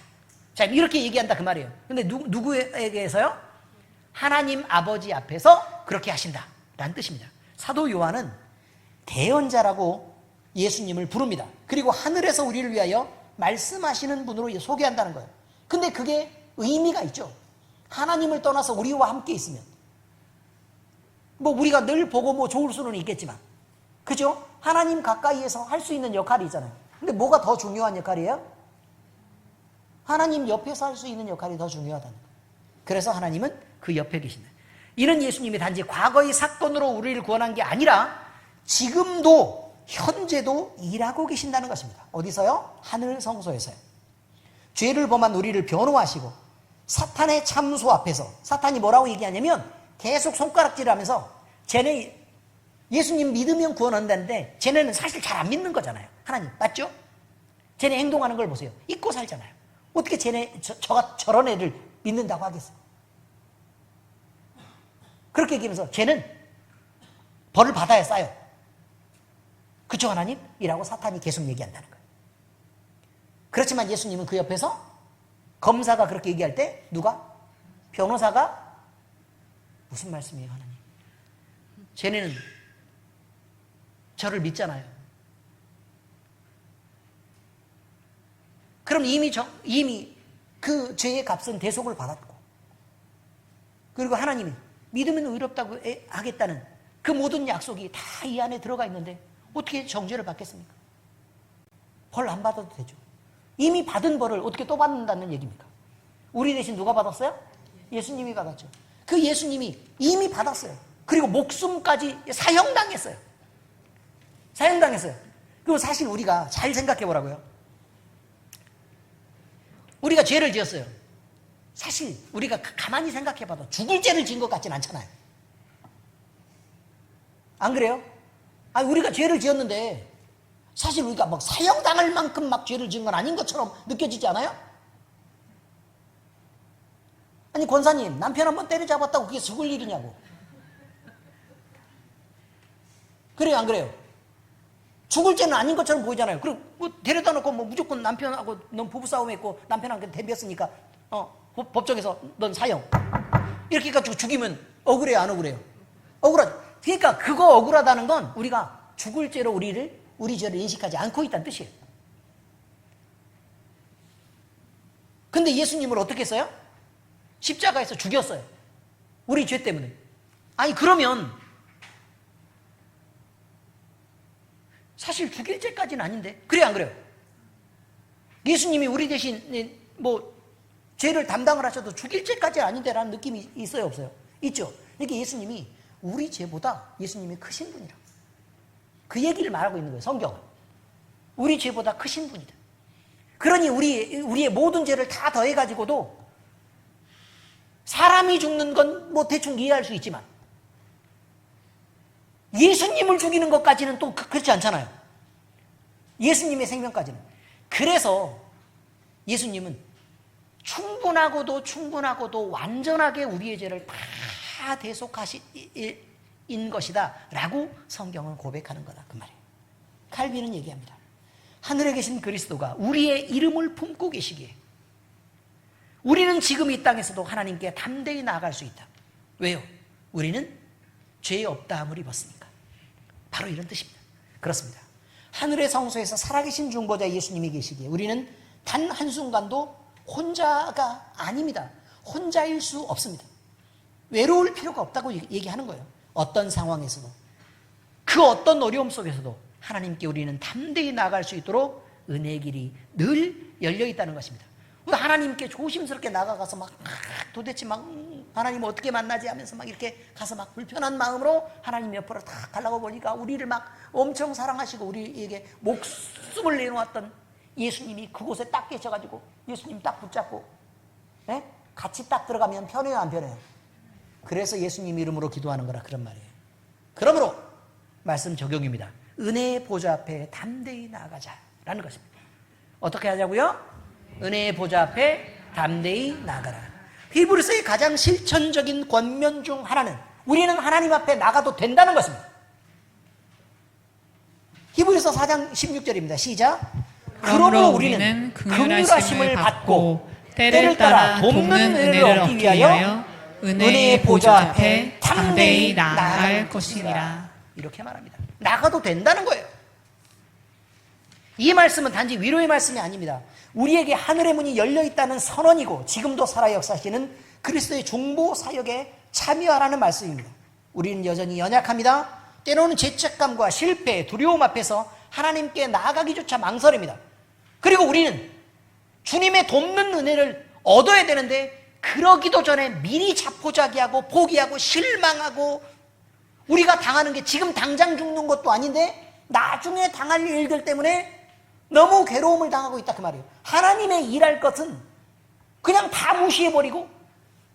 자, 이렇게 얘기한다 그 말이에요. 근데 누구에게서요? 하나님 아버지 앞에서 그렇게 하신다 라는 뜻입니다. 사도 요한은 대언자라고 예수님을 부릅니다. 그리고 하늘에서 우리를 위하여 말씀하시는 분으로 소개한다는 거예요. 근데 그게 의미가 있죠. 하나님을 떠나서 우리와 함께 있으면 뭐 우리가 늘 보고 뭐 좋을 수는 있겠지만, 그죠? 하나님 가까이에서 할 수 있는 역할이 있잖아요. 근데 뭐가 더 중요한 역할이에요? 하나님 옆에서 할 수 있는 역할이 더 중요하다는 거예요. 그래서 하나님은 그 옆에 계신다. 이런 예수님이 단지 과거의 사건으로 우리를 구원한 게 아니라 지금도 현재도 일하고 계신다는 것입니다. 어디서요? 하늘 성소에서요. 죄를 범한 우리를 변호하시고 사탄의 참소 앞에서, 사탄이 뭐라고 얘기하냐면 계속 손가락질하면서 쟤네 예수님 믿으면 구원한다는데 쟤네는 사실 잘 안 믿는 거잖아요. 하나님 맞죠? 쟤네 행동하는 걸 보세요. 잊고 살잖아요. 어떻게 쟤네 저런 애를 믿는다고 하겠어요? 그렇게 얘기하면서 쟤는 벌을 받아야 싸요. 그쵸 하나님? 이라고 사탄이 계속 얘기한다는 거예요. 그렇지만 예수님은 그 옆에서 검사가 그렇게 얘기할 때 누가? 변호사가 무슨 말씀이에요 하나님? 쟤네는 저를 믿잖아요. 그럼 이미 그 죄의 값은 대속을 받았고, 그리고 하나님이 믿으면 의롭다고 하겠다는 그 모든 약속이 다 이 안에 들어가 있는데 어떻게 정죄를 받겠습니까? 벌 안 받아도 되죠. 이미 받은 벌을 어떻게 또 받는다는 얘기입니까? 우리 대신 누가 받았어요? 예수님이 받았죠. 그 예수님이 이미 받았어요. 그리고 목숨까지 사형당했어요. 사형당했어요. 그리고 사실 우리가 잘 생각해 보라고요. 우리가 죄를 지었어요. 사실 우리가 가만히 생각해 봐도 죽을 죄를 지은 것 같진 않잖아요. 안 그래요? 아니, 우리가 죄를 지었는데 사실 우리가 막 사형당할 만큼 막 죄를 지은 건 아닌 것처럼 느껴지지 않아요? 아니, 권사님, 남편 한번 때려잡았다고 그게 죽을 일이냐고. 그래요, 안 그래요? 죽을 죄는 아닌 것처럼 보이잖아요. 그리고 뭐 데려다 놓고 뭐 무조건 남편하고 넌 부부싸움에 있고 남편하고 대비했으니까 법정에서 넌 사형 이렇게 해가지고 죽이면 억울해요, 안 억울해요? 억울하죠. 그러니까 그거 억울하다는 건 우리가 죽을 죄로 우리 죄를 인식하지 않고 있다는 뜻이에요. 근데 예수님을 어떻게 했어요? 십자가에서 죽였어요. 우리 죄 때문에. 아니, 그러면 사실 죽일 죄까지는 아닌데. 그래요, 안 그래요? 예수님이 우리 대신 뭐 죄를 담당을 하셔도 죽일 죄까지는 아닌데 라는 느낌이 있어요, 없어요? 있죠. 이렇게 예수님이 우리 죄보다 예수님이 크신 분이라. 그 얘기를 말하고 있는 거예요, 성경은. 우리 죄보다 크신 분이다. 그러니 우리의 모든 죄를 다 더해가지고도 사람이 죽는 건 뭐 대충 이해할 수 있지만 예수님을 죽이는 것까지는 또 그렇지 않잖아요. 예수님의 생명까지는. 그래서 예수님은 충분하고도 완전하게 우리의 죄를 다 대속하신 것이다 라고 성경은 고백하는 거다, 그 말이에요. 칼빈은 얘기합니다. 하늘에 계신 그리스도가 우리의 이름을 품고 계시기에 우리는 지금 이 땅에서도 하나님께 담대히 나아갈 수 있다. 왜요? 우리는 죄 없다함을 입었으니까. 바로 이런 뜻입니다. 그렇습니다. 하늘의 성소에서 살아계신 중보자 예수님이 계시기에 우리는 단 한순간도 혼자가 아닙니다. 혼자일 수 없습니다. 외로울 필요가 없다고 얘기하는 거예요. 어떤 상황에서도, 그 어떤 어려움 속에서도 하나님께 우리는 담대히 나아갈 수 있도록 은혜의 길이 늘 열려 있다는 것입니다. 하나님께 조심스럽게 나가가서 막 도대체 막 하나님 어떻게 만나지 하면서 막 이렇게 가서 막 불편한 마음으로 하나님 옆으로 탁 가려고 보니까 우리를 막 엄청 사랑하시고 우리에게 목숨을 내놓았던 예수님이 그곳에 딱 계셔가지고 예수님 딱 붙잡고 같이 딱 들어가면 편해요, 안 편해요? 그래서 예수님 이름으로 기도하는 거라 그런 말이에요. 그러므로 말씀 적용입니다. 은혜의 보좌 앞에 담대히 나아가자라는 것입니다. 어떻게 하자고요? 은혜의 보좌 앞에 담대히 나아가라. 히브리서의 가장 실천적인 권면 중 하나는 우리는 하나님 앞에 나가도 된다는 것입니다. 히브리서 4장 16절입니다. 시작. 그러므로 우리는 긍휼하심을 받고 때를 따라 돕는 은혜를 얻기 위하여 은혜의 보좌 앞에 담대히 나아갈 것이니라. 이렇게 말합니다. 나가도 된다는 거예요. 이 말씀은 단지 위로의 말씀이 아닙니다. 우리에게 하늘의 문이 열려 있다는 선언이고 지금도 살아 역사하시는 그리스도의 중보 사역에 참여하라는 말씀입니다. 우리는 여전히 연약합니다. 때로는 죄책감과 실패, 두려움 앞에서 하나님께 나아가기조차 망설입니다. 그리고 우리는 주님의 돕는 은혜를 얻어야 되는데 그러기도 전에 미리 자포자기하고 포기하고 실망하고 우리가 당하는 게 지금 당장 죽는 것도 아닌데 나중에 당할 일들 때문에 너무 괴로움을 당하고 있다 그 말이에요. 하나님의 일할 것은 그냥 다 무시해버리고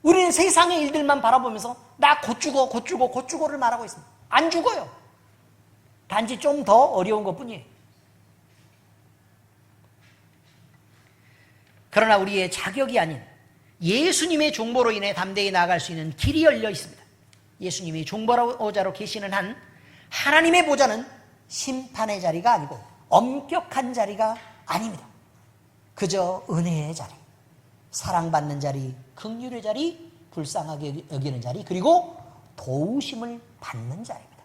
우리는 세상의 일들만 바라보면서 나 곧 죽어 곧 죽어 곧 죽어를 말하고 있습니다. 안 죽어요. 단지 좀 더 어려운 것뿐이에요. 그러나 우리의 자격이 아닌 예수님의 중보로 인해 담대히 나아갈 수 있는 길이 열려 있습니다. 예수님이 중보자로 계시는 한 하나님의 보좌는 심판의 자리가 아니고 엄격한 자리가 아닙니다. 그저 은혜의 자리, 사랑받는 자리, 긍휼의 자리, 불쌍하게 여기는 자리, 그리고 도우심을 받는 자리입니다.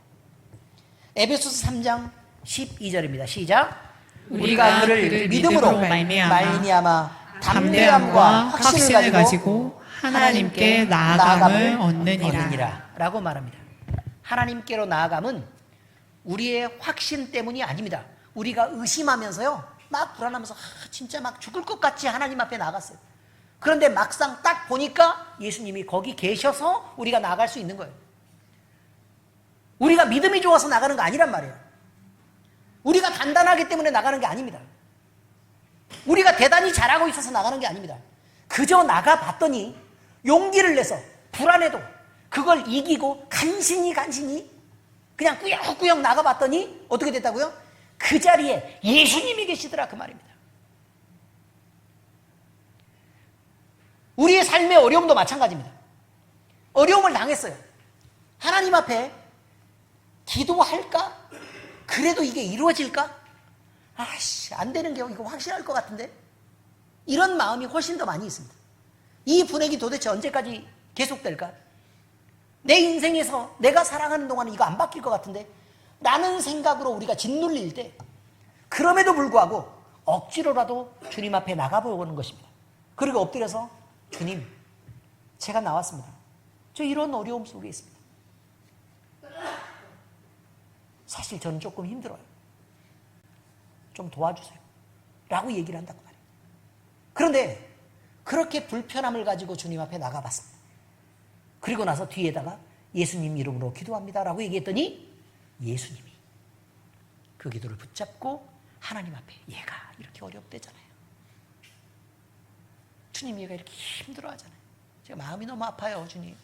에베소서 3장 12절입니다. 시작. 우리가 그를 믿음으로 말미암아 담대함과 확신을 가지고 하나님께 나아감을 얻느니라 라고 말합니다. 하나님께로 나아감은 우리의 확신 때문이 아닙니다. 우리가 의심하면서요 막 불안하면서 진짜 막 죽을 것 같이 하나님 앞에 나갔어요. 그런데 막상 딱 보니까 예수님이 거기 계셔서 우리가 나아갈 수 있는 거예요. 우리가 믿음이 좋아서 나가는 거 아니란 말이에요. 우리가 단단하기 때문에 나가는 게 아닙니다. 우리가 대단히 잘하고 있어서 나가는 게 아닙니다. 그저 나가봤더니 용기를 내서 불안해도 그걸 이기고 간신히 그냥 꾸역꾸역 나가봤더니 어떻게 됐다고요? 그 자리에 예수님이 계시더라 그 말입니다. 우리의 삶의 어려움도 마찬가지입니다. 어려움을 당했어요. 하나님 앞에 기도할까? 그래도 이게 이루어질까? 아씨, 안 되는 게 이거 확실할 것 같은데? 이런 마음이 훨씬 더 많이 있습니다. 이 분위기 도대체 언제까지 계속될까? 내 인생에서 내가 사랑하는 동안에 이거 안 바뀔 것 같은데? 라는 생각으로 우리가 짓눌릴 때 그럼에도 불구하고 억지로라도 주님 앞에 나가보는 것입니다. 그리고 엎드려서 주님, 제가 나왔습니다. 저 이런 어려움 속에 있습니다. 사실 저는 조금 힘들어요. 좀 도와주세요. 라고 얘기를 한다고 말이에요. 그런데 그렇게 불편함을 가지고 주님 앞에 나가봤습니다. 그리고 나서 뒤에다가 예수님 이름으로 기도합니다. 라고 얘기했더니 예수님이 그 기도를 붙잡고 하나님 앞에 얘가 이렇게 어렵대잖아요. 주님 얘가 이렇게 힘들어 하잖아요. 제가 마음이 너무 아파요, 주님.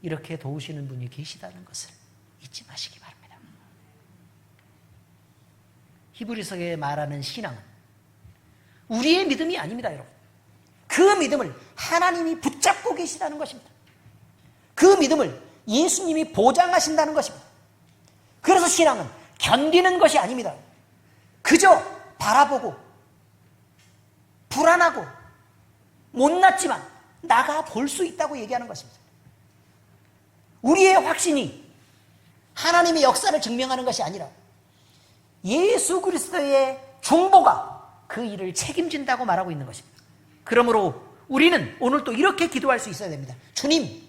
이렇게 도우시는 분이 계시다는 것을 잊지 마시기 바랍니다. 히브리서에 말하는 신앙은 우리의 믿음이 아닙니다, 여러분. 그 믿음을 하나님이 붙잡고 계시다는 것입니다. 그 믿음을 예수님이 보장하신다는 것입니다. 그래서 신앙은 견디는 것이 아닙니다. 그저 바라보고 불안하고 못났지만 나가 볼 수 있다고 얘기하는 것입니다. 우리의 확신이 하나님의 역사를 증명하는 것이 아니라 예수 그리스도의 중보가 그 일을 책임진다고 말하고 있는 것입니다. 그러므로 우리는 오늘 또 이렇게 기도할 수 있어야 됩니다. 주님,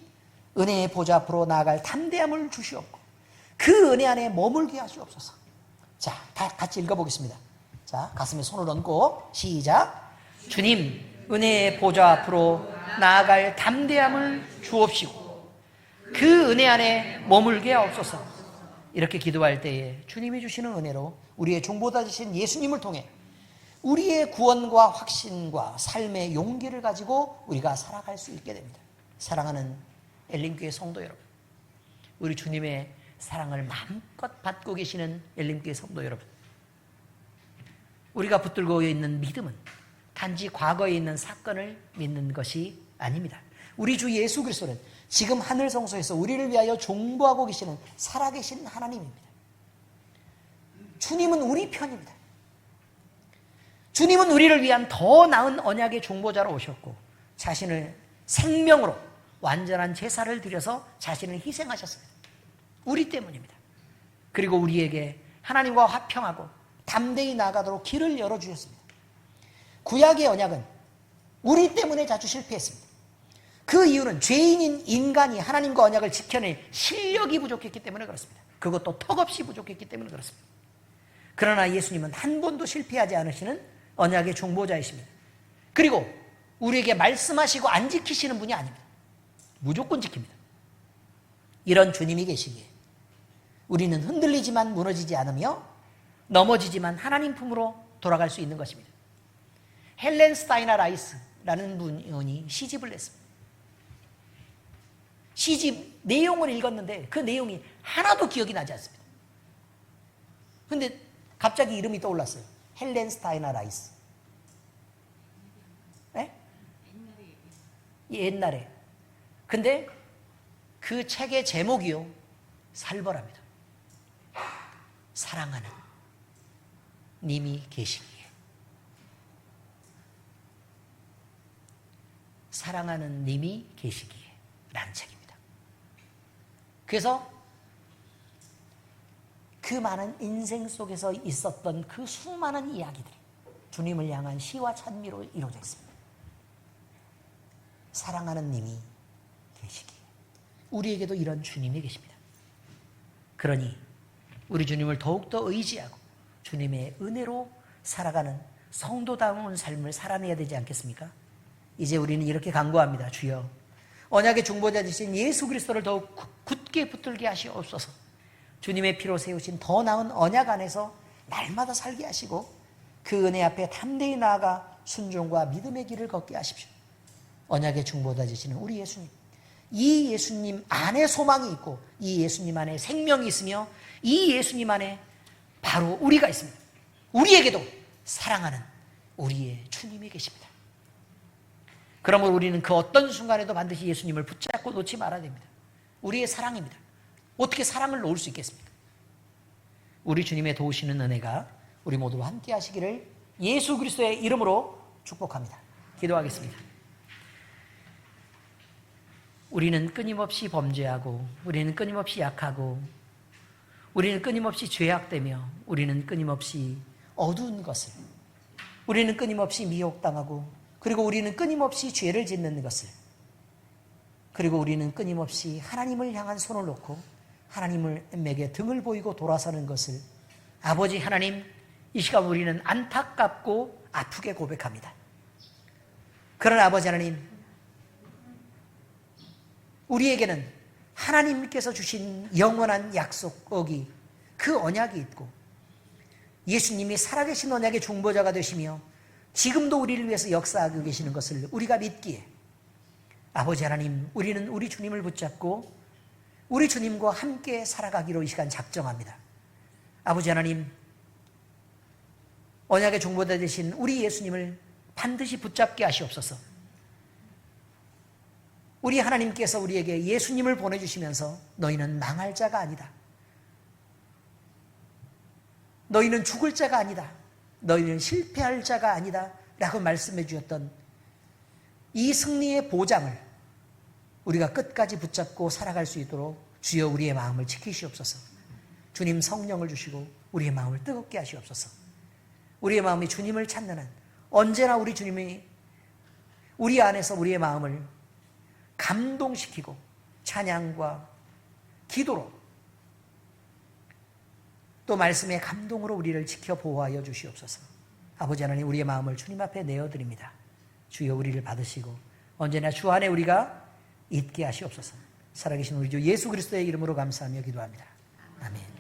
은혜의 보좌 앞으로 나아갈 담대함을 주시옵고 그 은혜 안에 머물게 하시옵소서. 자, 다 같이 읽어보겠습니다. 자, 가슴에 손을 얹고 시작. 주님, 은혜의 보좌 앞으로 나아갈 담대함을 주옵시고 그 은혜 안에 머물게 하옵소서. 이렇게 기도할 때에 주님이 주시는 은혜로 우리의 중보자 되신 예수님을 통해 우리의 구원과 확신과 삶의 용기를 가지고 우리가 살아갈 수 있게 됩니다. 사랑하는 엘림교회 성도 여러분, 우리 주님의 사랑을 마음껏 받고 계시는 엘림교회 성도 여러분, 우리가 붙들고 있는 믿음은 단지 과거에 있는 사건을 믿는 것이 아닙니다. 우리 주 예수 그리스도는 지금 하늘 성소에서 우리를 위하여 존귀하고 계시는 살아계신 하나님입니다. 주님은 우리 편입니다. 주님은 우리를 위한 더 나은 언약의 중보자로 오셨고 자신을 생명으로 완전한 제사를 드려서 자신을 희생하셨습니다. 우리 때문입니다. 그리고 우리에게 하나님과 화평하고 담대히 나아가도록 길을 열어주셨습니다. 구약의 언약은 우리 때문에 자주 실패했습니다. 그 이유는 죄인인 인간이 하나님과 언약을 지켜낼 실력이 부족했기 때문에 그렇습니다. 그것도 턱없이 부족했기 때문에 그렇습니다. 그러나 예수님은 한 번도 실패하지 않으시는 언약의 중보자이십니다. 그리고 우리에게 말씀하시고 안 지키시는 분이 아닙니다. 무조건 지킵니다. 이런 주님이 계시기에 우리는 흔들리지만 무너지지 않으며 넘어지지만 하나님 품으로 돌아갈 수 있는 것입니다. 헬렌 스타이너 라이스라는 분이 시집을 냈습니다. 시집 내용을 읽었는데 그 내용이 하나도 기억이 나지 않습니다. 그런데 갑자기 이름이 떠올랐어요. 헬렌 스타이너 라이스. 네? 옛날에. 근데 그 책의 제목이요, 살벌합니다. 사랑하는 님이 계시기에. 사랑하는 님이 계시기에 라는 책입니다. 그래서 그 많은 인생 속에서 있었던 그 수많은 이야기들이 주님을 향한 시와 찬미로 이루어져 있습니다. 사랑하는 님이 계시기에. 우리에게도 이런 주님이 계십니다. 그러니 우리 주님을 더욱더 의지하고 주님의 은혜로 살아가는 성도다운 삶을 살아내야 되지 않겠습니까? 이제 우리는 이렇게 간구합니다. 주여, 언약의 중보자 되신 예수 그리스도를 더욱 굳게 붙들게 하시옵소서. 주님의 피로 세우신 더 나은 언약 안에서 날마다 살게 하시고 그 은혜 앞에 담대히 나아가 순종과 믿음의 길을 걷게 하십시오. 언약의 중보자 되시는 우리 예수님, 이 예수님 안에 소망이 있고 이 예수님 안에 생명이 있으며 이 예수님 안에 바로 우리가 있습니다. 우리에게도 사랑하는 우리의 주님이 계십니다. 그러므로 우리는 그 어떤 순간에도 반드시 예수님을 붙잡고 놓지 말아야 됩니다. 우리의 사랑입니다. 어떻게 사랑을 놓을 수 있겠습니까? 우리 주님의 도우시는 은혜가 우리 모두와 함께 하시기를 예수 그리스도의 이름으로 축복합니다. 기도하겠습니다. 우리는 끊임없이 범죄하고 우리는 끊임없이 약하고 우리는 끊임없이 죄악되며 우리는 끊임없이 어두운 것을, 우리는 끊임없이 미혹당하고 그리고 우리는 끊임없이 죄를 짓는 것을, 그리고 우리는 끊임없이 하나님을 향한 손을 놓고 하나님에게 등을 보이고 돌아서는 것을 아버지 하나님, 이 시간 우리는 안타깝고 아프게 고백합니다. 그러나 아버지 하나님, 우리에게는 하나님께서 주신 영원한 약속이, 그 언약이 있고 예수님이 살아계신 언약의 중보자가 되시며 지금도 우리를 위해서 역사하고 계시는 것을 우리가 믿기에 아버지 하나님, 우리는 우리 주님을 붙잡고 우리 주님과 함께 살아가기로 이 시간 작정합니다. 아버지 하나님, 언약의 중보자 되신 우리 예수님을 반드시 붙잡게 하시옵소서. 우리 하나님께서 우리에게 예수님을 보내주시면서 너희는 망할 자가 아니다, 너희는 죽을 자가 아니다, 너희는 실패할 자가 아니다 라고 말씀해 주셨던 이 승리의 보장을 우리가 끝까지 붙잡고 살아갈 수 있도록 주여 우리의 마음을 지키시옵소서. 주님 성령을 주시고 우리의 마음을 뜨겁게 하시옵소서. 우리의 마음이 주님을 찾는 한 언제나 우리 주님이 우리 안에서 우리의 마음을 감동시키고 찬양과 기도로 또 말씀의 감동으로 우리를 지켜 보호하여 주시옵소서. 아버지 하나님, 우리의 마음을 주님 앞에 내어드립니다. 주여 우리를 받으시고 언제나 주 안에 우리가 있게 하시옵소서. 살아계신 우리 주 예수 그리스도의 이름으로 감사하며 기도합니다. 아멘.